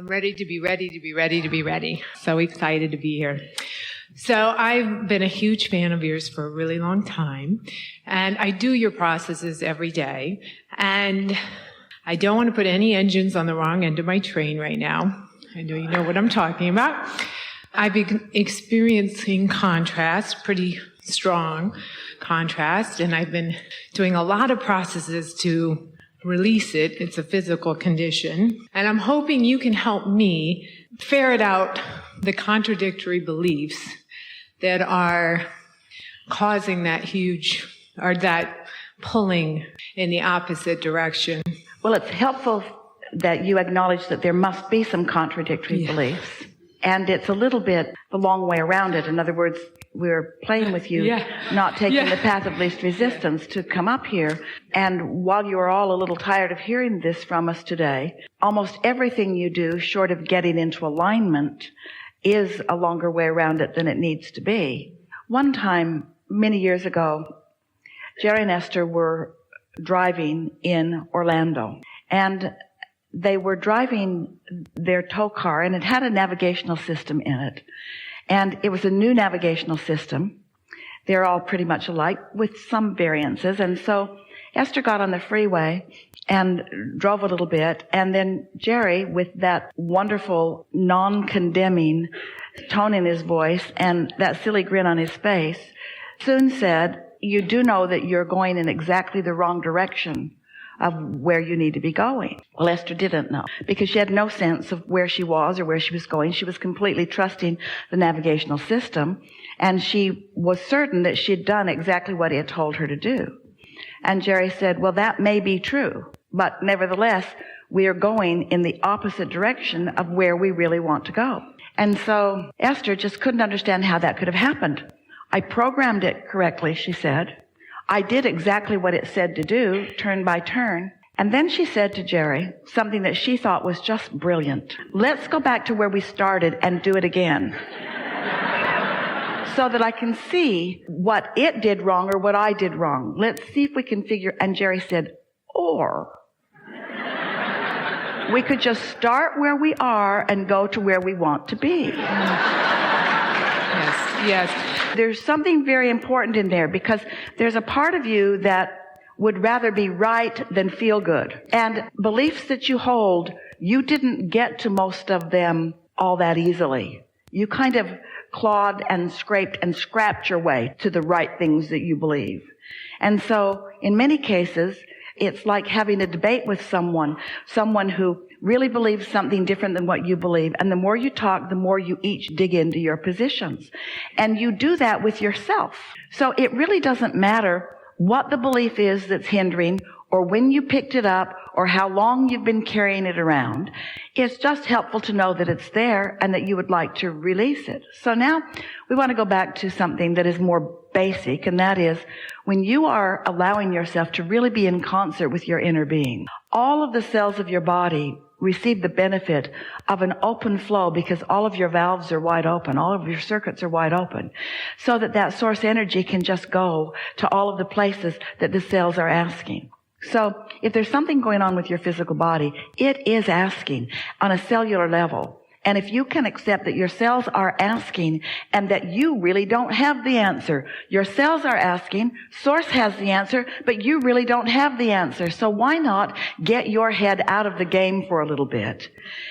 I'm ready to be ready to be ready to be ready. So excited to be here. So I've been a huge fan of yours for a really long time, and I do your processes every day, and I don't want to put any engines on the wrong end of my train right now. I know you know what I'm talking about. I've been experiencing contrast, pretty strong contrast, and I've been doing a lot of processes to release it. It's a physical condition. And I'm hoping you can help me ferret out the contradictory beliefs that are causing that that pulling in the opposite direction. Well, it's helpful that you acknowledge that there must be some contradictory beliefs. And it's a little bit the long way around it. In other words, we're playing with you, not taking the path of least resistance to come up here. And while you are all a little tired of hearing this from us today, almost everything you do, short of getting into alignment, is a longer way around it than it needs to be. One time, many years ago, Jerry and Esther were driving in Orlando. And they were driving their tow car, and it had a navigational system in it. And it was a new navigational system. They're all pretty much alike with some variances. And so Esther got on the freeway and drove a little bit. And then Jerry, with that wonderful non-condemning tone in his voice and that silly grin on his face, soon said, "You do know that you're going in exactly the wrong direction of where you need to be going." Well, Esther didn't know because she had no sense of where she was or where she was going. She was completely trusting the navigational system, and she was certain that she had done exactly what it had told her to do. And Jerry said, "Well, that may be true, but nevertheless, we are going in the opposite direction of where we really want to go." And so Esther just couldn't understand how that could have happened. "I programmed it correctly," she said. "I did exactly what it said to do, turn by turn." And then she said to Jerry something that she thought was just brilliant. "Let's go back to where we started and do it again so that I can see what it did wrong or what I did wrong. Let's see if we can figure." And Jerry said, "Or we could just start where we are and go to where we want to be." Yes. There's something very important in there because there's a part of you that would rather be right than feel good. And beliefs that you hold, you didn't get to most of them all that easily. You kind of clawed and scraped and scrapped your way to the right things that you believe. And so in many cases, it's like having a debate with someone who really believes something different than what you believe. And the more you talk, the more you each dig into your positions. And you do that with yourself. So it really doesn't matter what the belief is that's hindering or when you picked it up or how long you've been carrying it around. It's just helpful to know that it's there and that you would like to release it. So now we want to go back to something that is more basic, and that is when you are allowing yourself to really be in concert with your inner being, all of the cells of your body receive the benefit of an open flow because all of your valves are wide open, all of your circuits are wide open, so that source energy can just go to all of the places that the cells are asking. So if there's something going on with your physical body, it is asking on a cellular level. And if you can accept that your cells are asking and that you really don't have the answer, your cells are asking, Source has the answer, but you really don't have the answer. So why not get your head out of the game for a little bit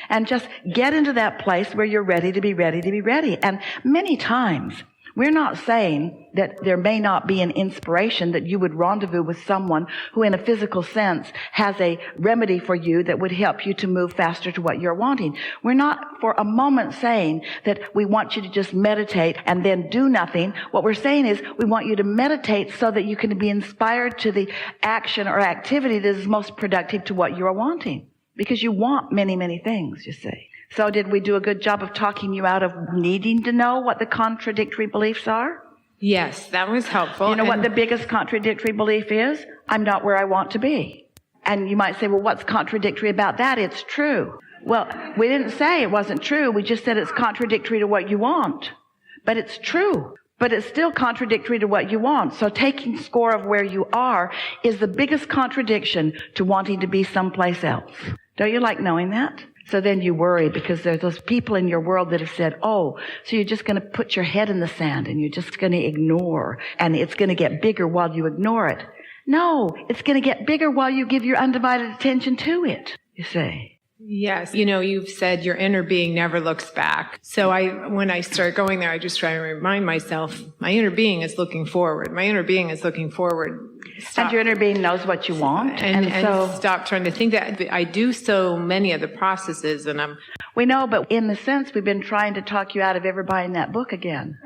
and just get into that place where you're ready to be ready to be ready. And many times, we're not saying that there may not be an inspiration that you would rendezvous with someone who in a physical sense has a remedy for you that would help you to move faster to what you're wanting. We're not for a moment saying that we want you to just meditate and then do nothing. What we're saying is we want you to meditate so that you can be inspired to the action or activity that is most productive to what you are wanting. Because you want many, many things, you see. So did we do a good job of talking you out of needing to know what the contradictory beliefs are? Yes, that was helpful. You know what the biggest contradictory belief is? I'm not where I want to be. And you might say, well, what's contradictory about that? It's true. Well, we didn't say it wasn't true. We just said it's contradictory to what you want. But it's true. But it's still contradictory to what you want. So taking score of where you are is the biggest contradiction to wanting to be someplace else. Don't you like knowing that? So then you worry because there's those people in your world that have said, oh, so you're just going to put your head in the sand and you're just going to ignore, and it's going to get bigger while you ignore it. No, it's going to get bigger while you give your undivided attention to it, you say. Yes. You've said your inner being never looks back. So when I start going there, I just try to remind myself, my inner being is looking forward. My inner being is looking forward. Stop. And your inner being knows what you want. And so stop trying to think that. I do so many of the processes, and we know, but in the sense, we've been trying to talk you out of ever buying that book again.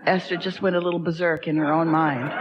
Esther just went a little berserk in her own mind.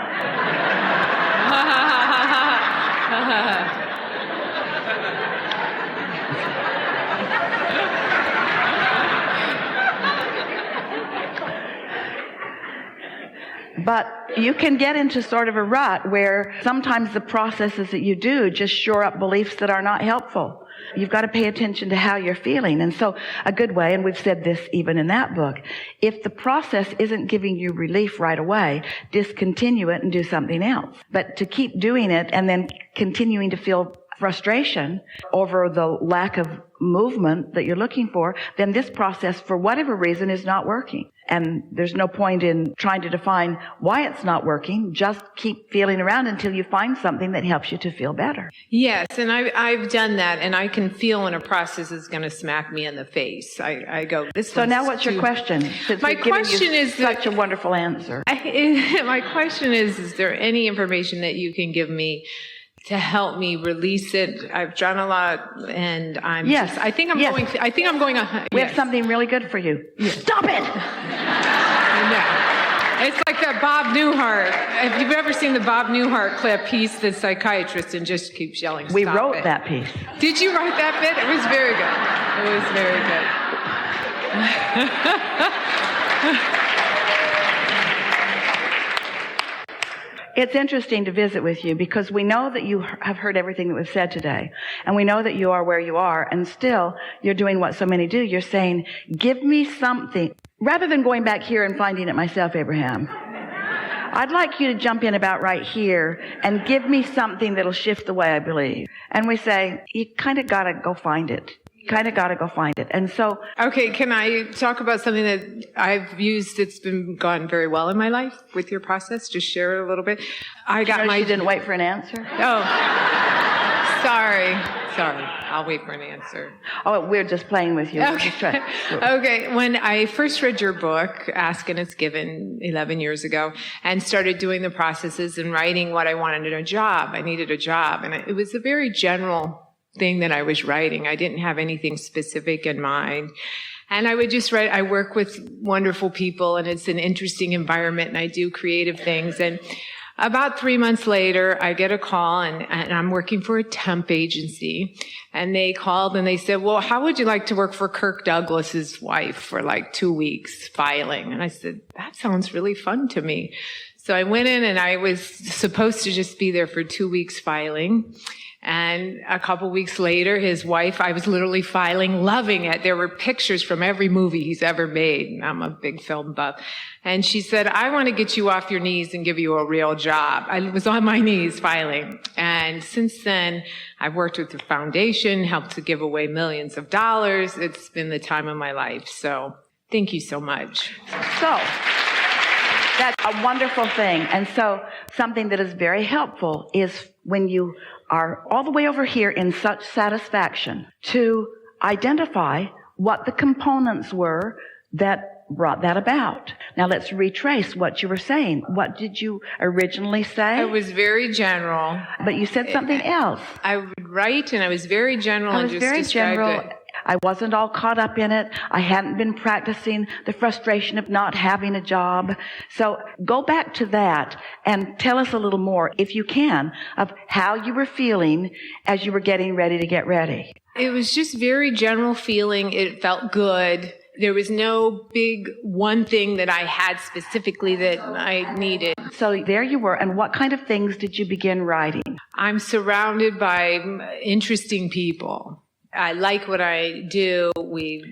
But you can get into sort of a rut where sometimes the processes that you do just shore up beliefs that are not helpful. You've got to pay attention to how you're feeling. And so a good way, and we've said this even in that book, if the process isn't giving you relief right away, discontinue it and do something else. But to keep doing it and then continuing to feel frustration over the lack of movement that you're looking for, then this process, for whatever reason, is not working. And there's no point in trying to define why it's not working. Just keep feeling around until you find something that helps you to feel better. Yes, and I've done that, and I can feel when a process is going to smack me in the face. I go, this. So now what's your question? Since my question is such a wonderful answer. My question is there any information that you can give me to help me release it? I've done a lot, and I'm yes. I think I'm going. We have something really good for you. Yes. Stop it! I know. It's like that Bob Newhart. If you've ever seen the Bob Newhart clip, he's the psychiatrist and just keeps yelling. We wrote that piece. Did you write that bit? It was very good. It was very good. It's interesting to visit with you because we know that you have heard everything that we've said today. And we know that you are where you are. And still, you're doing what so many do. You're saying, give me something. Rather than going back here and finding it myself, Abraham, I'd like you to jump in about right here and give me something that'll shift the way I believe. And we say, you kind of got to go find it. And so, okay, can I talk about something that I've used that's gone very well in my life with your process? Just share it a little bit. She didn't wait for an answer? Oh, sorry. I'll wait for an answer. Oh, we're just playing with you. Okay. Okay. When I first read your book, Ask and It's Given, 11 years ago, and started doing the processes and writing what I wanted in a job, I needed a job, and it was a very general thing that I was writing. I didn't have anything specific in mind. And I would just write, I work with wonderful people, and it's an interesting environment, and I do creative things. And about 3 months later, I get a call, and I'm working for a temp agency. And they called and they said, well, how would you like to work for Kirk Douglas's wife for like 2 weeks filing? And I said, that sounds really fun to me. So I went in, and I was supposed to just be there for 2 weeks filing. And a couple weeks later, his wife, I was literally filing, loving it. There were pictures from every movie he's ever made. I'm a big film buff. And she said, I want to get you off your knees and give you a real job. I was on my knees filing. And since then, I've worked with the foundation, helped to give away millions of dollars. It's been the time of my life. So thank you so much. So that's a wonderful thing. And so something that is very helpful is when you are all the way over here in such satisfaction to identify what the components were that brought that about. Now let's retrace what you were saying. What did you originally say? I was very general. But you said something else. I would write, and I was very general and just described it. I wasn't all caught up in it. I hadn't been practicing the frustration of not having a job. So go back to that and tell us a little more, if you can, of how you were feeling as you were getting ready to get ready. It was just very general feeling. It felt good. There was no big one thing that I had specifically that I needed. So there you were. And what kind of things did you begin writing? I'm surrounded by interesting people. I like what I do.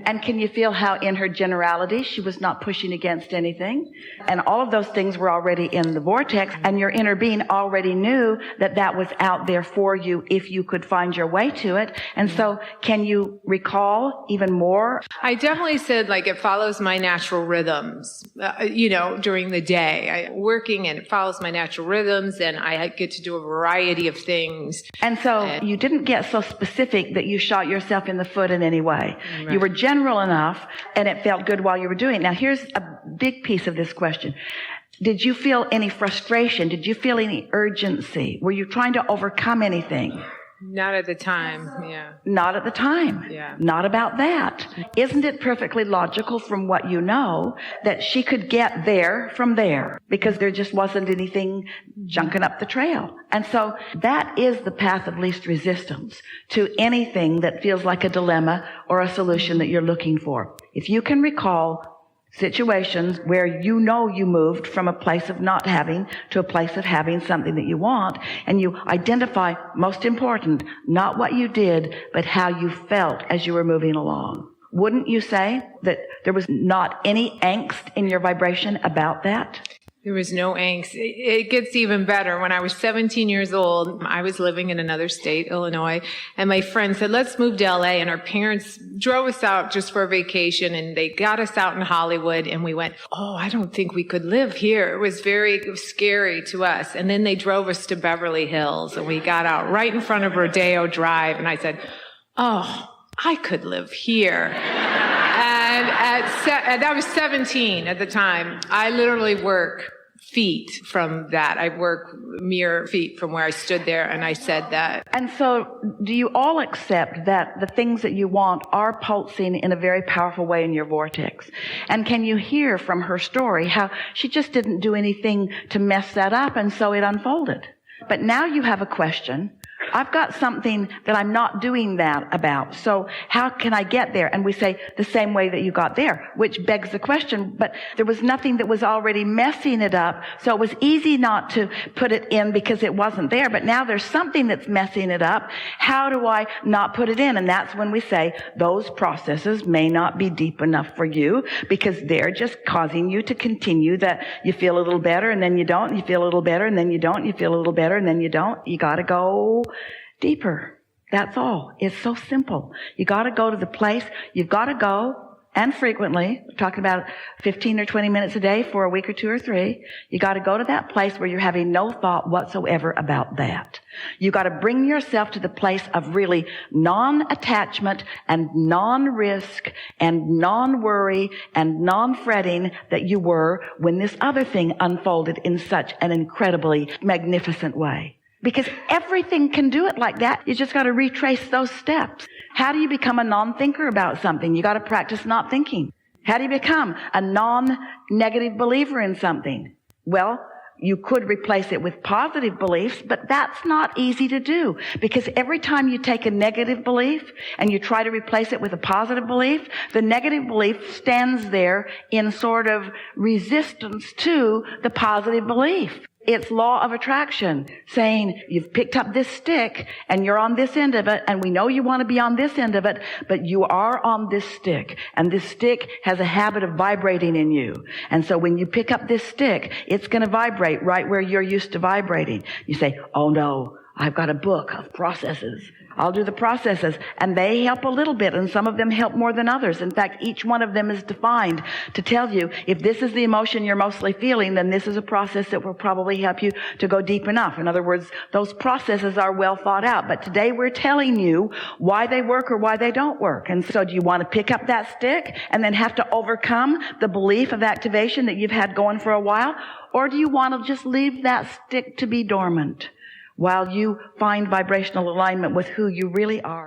And can you feel how in her generality, she was not pushing against anything? And all of those things were already in the vortex, and your inner being already knew that that was out there for you if you could find your way to it. And so can you recall even more? I definitely said, like, it follows my natural rhythms, during the day. Working, and it follows my natural rhythms, and I get to do a variety of things. And so you didn't get so specific that you shot yourself in the foot in any way. Right. You were general enough, and it felt good while you were doing it. Now, here's a big piece of this question. Did you feel any frustration? Did you feel any urgency? Were you trying to overcome anything? Not at the time, yeah. Not at the time. Yeah. Not about that. Isn't it perfectly logical from what you know that she could get there from there because there just wasn't anything junking up the trail? And so that is the path of least resistance to anything that feels like a dilemma or a solution that you're looking for. If you can recall situations where you know you moved from a place of not having to a place of having something that you want, and you identify, most important, not what you did, but how you felt as you were moving along. Wouldn't you say that there was not any angst in your vibration about that? There was no angst. It gets even better. When I was 17 years old, I was living in another state, Illinois, and my friend said, let's move to LA. And our parents drove us out just for a vacation, and they got us out in Hollywood, and we went, oh, I don't think we could live here. It was very scary to us. And then they drove us to Beverly Hills, and we got out right in front of Rodeo Drive, and I said, oh, I could live here. And I was 17 at the time. I literally work feet from that. I work mere feet from where I stood there, and I said that. And so do you all accept that the things that you want are pulsing in a very powerful way in your vortex? And can you hear from her story how she just didn't do anything to mess that up, and so it unfolded? But now you have a question. I've got something that I'm not doing that about. So how can I get there? And we say the same way that you got there, which begs the question, but there was nothing that was already messing it up. So it was easy not to put it in because it wasn't there. But now there's something that's messing it up. How do I not put it in? And that's when we say those processes may not be deep enough for you because they're just causing you to continue that you feel a little better and then you don't. You feel a little better and then you don't. You feel a little better and then you don't. You got to go deeper. That's all. It's so simple. You got to go to the place. You've got to go, and frequently, we're talking about 15 or 20 minutes a day for a week or 2 or 3. You got to go to that place where you're having no thought whatsoever about that. You got to bring yourself to the place of really non-attachment and non-risk and non-worry and non-fretting that you were when this other thing unfolded in such an incredibly magnificent way. Because everything can do it like that. You just got to retrace those steps. How do you become a non-thinker about something? You got to practice not thinking. How do you become a non-negative believer in something? Well, you could replace it with positive beliefs, but that's not easy to do. Because every time you take a negative belief and you try to replace it with a positive belief, the negative belief stands there in sort of resistance to the positive belief. It's law of attraction, saying you've picked up this stick and you're on this end of it, and we know you want to be on this end of it, but you are on this stick, and this stick has a habit of vibrating in you. And so when you pick up this stick, it's going to vibrate right where you're used to vibrating. You say, oh no, I've got a book of processes. I'll do the processes, and they help a little bit, and some of them help more than others. In fact, each one of them is defined to tell you if this is the emotion you're mostly feeling, then this is a process that will probably help you to go deep enough. In other words, those processes are well thought out. But today we're telling you why they work or why they don't work. And so do you want to pick up that stick and then have to overcome the belief of activation that you've had going for a while? Or do you want to just leave that stick to be dormant while you find vibrational alignment with who you really are?